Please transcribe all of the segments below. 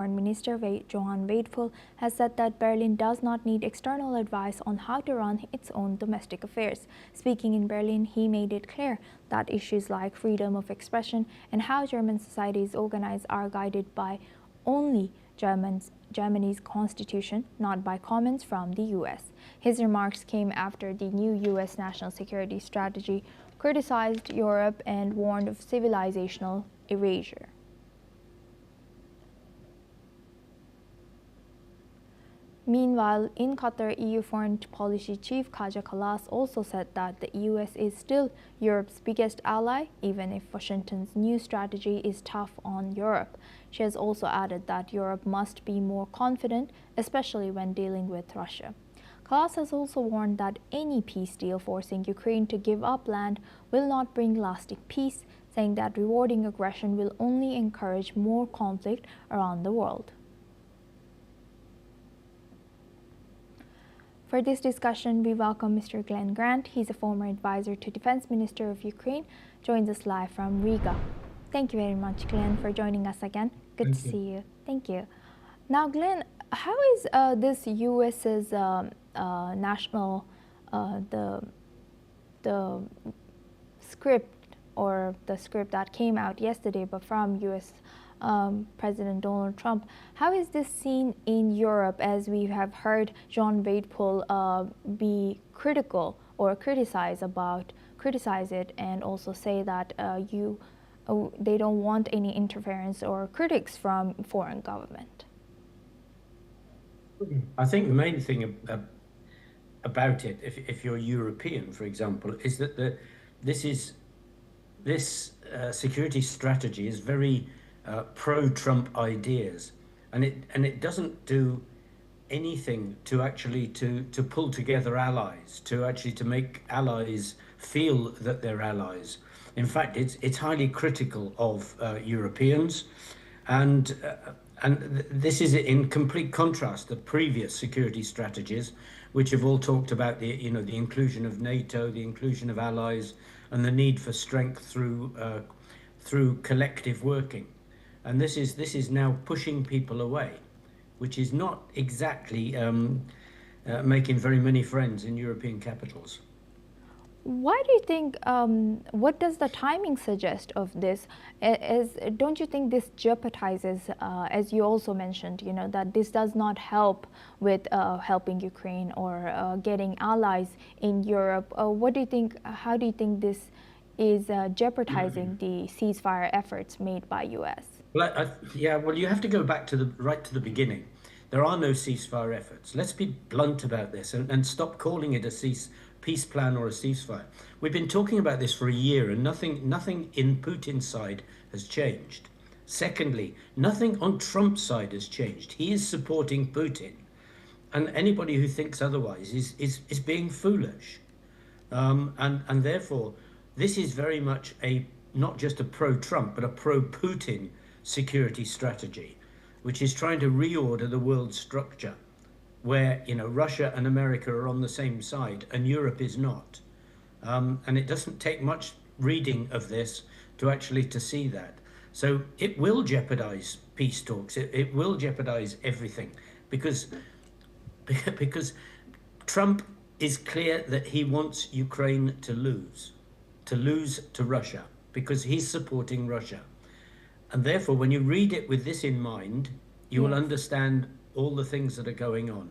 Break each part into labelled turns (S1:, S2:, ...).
S1: Foreign Minister Johan Wadefull has said that Berlin does not need external advice on how to run its own domestic affairs. Speaking in Berlin, he made it clear that issues like freedom of expression and how German society is organized are guided by only Germany's constitution, not by comments from the US. His remarks came after the new US national security strategy criticized Europe and warned of civilizational erasure. Meanwhile, in Qatar, EU Foreign Policy Chief Kaja Kallas also said that the US is still Europe's biggest ally, even if Washington's new strategy is tough on Europe. She has also added that Europe must be more confident, especially when dealing with Russia. Kallas has also warned that any peace deal forcing Ukraine to give up land will not bring lasting peace, saying that rewarding aggression will only encourage more conflict around the world. For this discussion, we welcome Mr. Glenn Grant. He's a former advisor to Defense Minister of Ukraine, joins us live from Riga. Thank you very much, Glenn, for joining us again. Good to see you. Thank you. Now, Glenn, how is this U.S.'s national, the script or the script that came out yesterday, but from U.S. President Donald Trump, how is this seen in Europe, as we have heard John Wadefull be critical or criticize it, and also say that they don't want any interference or critics from foreign government?
S2: I think the main thing about it, if you're European, for example, is that this security strategy is very pro-Trump ideas, and it doesn't do anything to actually to pull together allies, to make allies feel that they're allies. In fact, it's highly critical of Europeans, and this is in complete contrast to previous security strategies, which have all talked about the inclusion of NATO, the inclusion of allies, and the need for strength through collective working. And this is now pushing people away, which is not exactly making very many friends in European capitals.
S1: Why do you think, what does the timing suggest of this? Don't you think this jeopardizes, as you also mentioned, that this does not help with helping Ukraine or getting allies in Europe? What do you think, how do you think this is jeopardizing the ceasefire efforts made by US?
S2: Well, well, you have to go back right to the beginning. There are no ceasefire efforts. Let's be blunt about this and stop calling it a peace plan or a ceasefire. We've been talking about this for a year, and nothing in Putin's side has changed. Secondly, nothing on Trump's side has changed. He is supporting Putin, and anybody who thinks otherwise is being foolish. And therefore, this is very much not just a pro-Trump, but a pro-Putin security strategy, which is trying to reorder the world structure, where Russia and America are on the same side and Europe is not. And it doesn't take much reading of this to see that. So it will jeopardize peace talks. It will jeopardize everything, because Trump is clear that he wants Ukraine to lose to Russia, because he's supporting Russia. And therefore, when you read it with this in mind, you will understand all the things that are going on.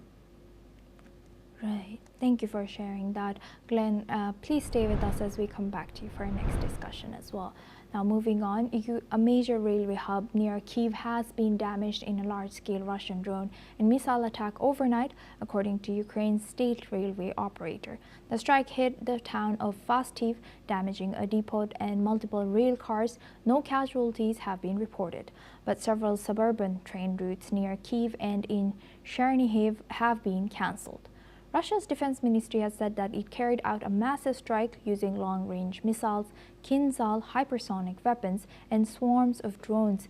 S1: Right. Thank you for sharing that. Glenn, please stay with us as we come back to you for our next discussion as well. Now, moving on, a major railway hub near Kyiv has been damaged in a large-scale Russian drone and missile attack overnight, according to Ukraine's state railway operator. The strike hit the town of Fastiv, damaging a depot and multiple rail cars. No casualties have been reported, but several suburban train routes near Kyiv and in Chernihiv have been cancelled. Russia's defense ministry has said that it carried out a massive strike using long-range missiles, Kinzhal hypersonic weapons, and swarms of drones.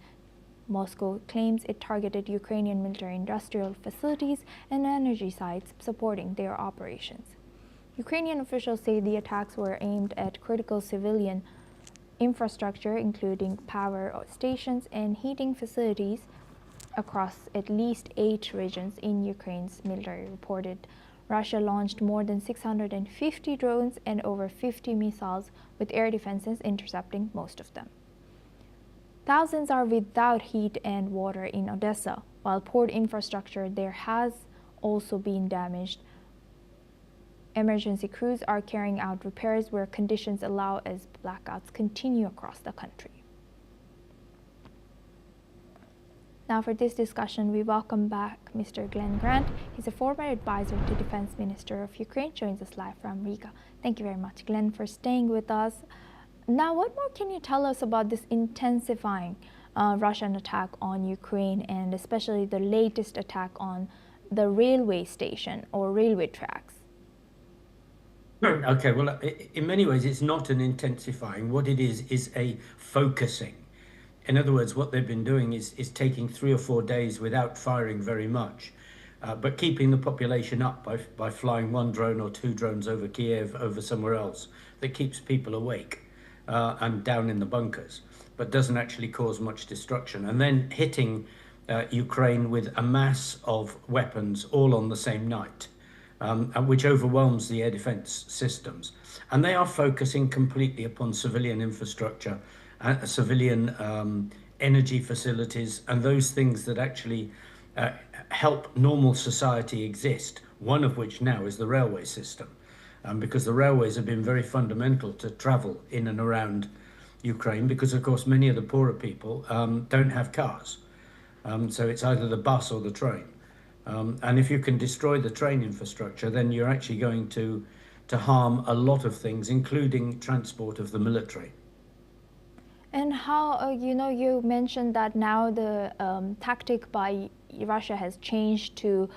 S1: Moscow claims it targeted Ukrainian military-industrial facilities and energy sites supporting their operations. Ukrainian officials say the attacks were aimed at critical civilian infrastructure, including power stations and heating facilities, across at least 8 regions in Ukraine's military reported. Russia launched more than 650 drones and over 50 missiles, with air defenses intercepting most of them. Thousands are without heat and water in Odessa, while port infrastructure there has also been damaged. Emergency crews are carrying out repairs where conditions allow as blackouts continue across the country. Now for this discussion, we welcome back Mr. Glenn Grant. He's a former advisor to Defense Minister of Ukraine, joins us live from Riga. Thank you very much, Glenn, for staying with us. Now, what more can you tell us about this intensifying Russian attack on Ukraine, and especially the latest attack on the railway station or railway tracks?
S2: Okay, well, in many ways, it's not an intensifying. What it is a focusing. In other words, what they've been doing is taking 3 or 4 days without firing very much, but keeping the population up by flying 1 drone or 2 drones over Kiev, over somewhere else, that keeps people awake and down in the bunkers, but doesn't actually cause much destruction. And then hitting Ukraine with a mass of weapons all on the same night, which overwhelms the air defense systems. And they are focusing completely upon civilian infrastructure, civilian energy facilities, and those things that actually help normal society exist, one of which now is the railway system, because the railways have been very fundamental to travel in and around Ukraine, because of course many of the poorer people don't have cars. So it's either the bus or the train. And if you can destroy the train infrastructure, then you're actually going to harm a lot of things, including transport of the military.
S1: And how, you mentioned that now the tactic by Russia has changed to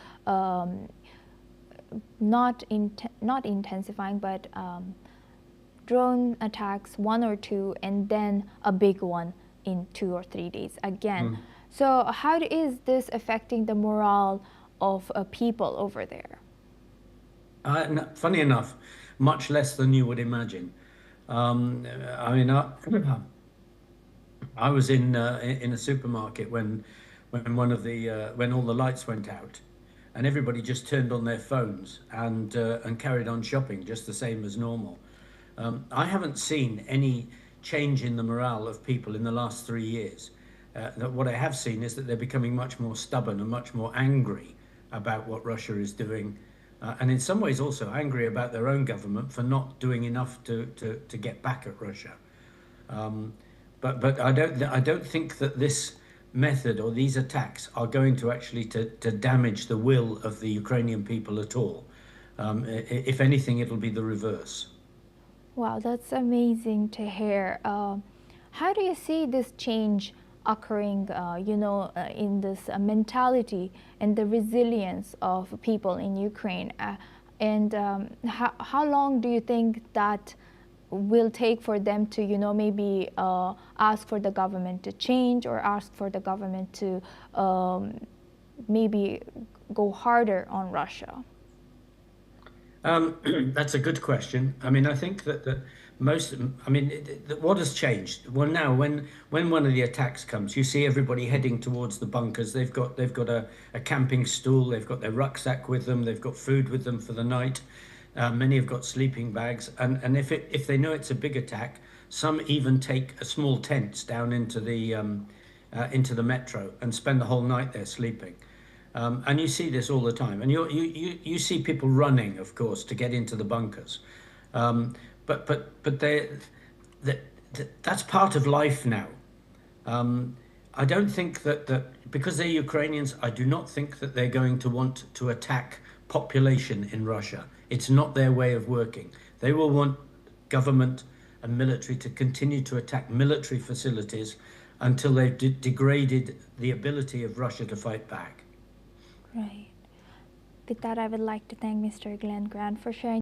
S1: not intensifying, but drone attacks, 1 or 2, and then a big one in 2 or 3 days again. So how is this affecting the morale of people over there?
S2: Funny enough, much less than you would imagine. I mean, I was in a supermarket when when all the lights went out, and everybody just turned on their phones and carried on shopping just the same as normal. I haven't seen any change in the morale of people in the last 3 years. What I have seen is that they're becoming much more stubborn and much more angry about what Russia is doing, and in some ways also angry about their own government for not doing enough to get back at Russia. But I don't think that this method or these attacks are going to actually to damage the will of the Ukrainian people at all. If anything, it'll be the reverse.
S1: Wow, that's amazing to hear. How do you see this change occurring, in this mentality and the resilience of people in Ukraine? And how long do you think that will take for them to, maybe ask for the government to change, or ask for the government to maybe go harder on Russia?
S2: That's a good question. I mean, I think that what has changed? Well, now when one of the attacks comes, you see everybody heading towards the bunkers. They've got a camping stool. They've got their rucksack with them. They've got food with them for the night. Many have got sleeping bags, and if they know it's a big attack, some even take a small tents down into the metro and spend the whole night there sleeping. And you see this all the time, and you see people running, of course, to get into the bunkers. But that's part of life now. I don't think that because they're Ukrainians, I do not think that they're going to want to attack population in Russia. It's not their way of working. They will want government and military to continue to attack military facilities until they've degraded the ability of Russia to fight back.
S1: Right. With that, I would like to thank Mr. Glenn Grant for sharing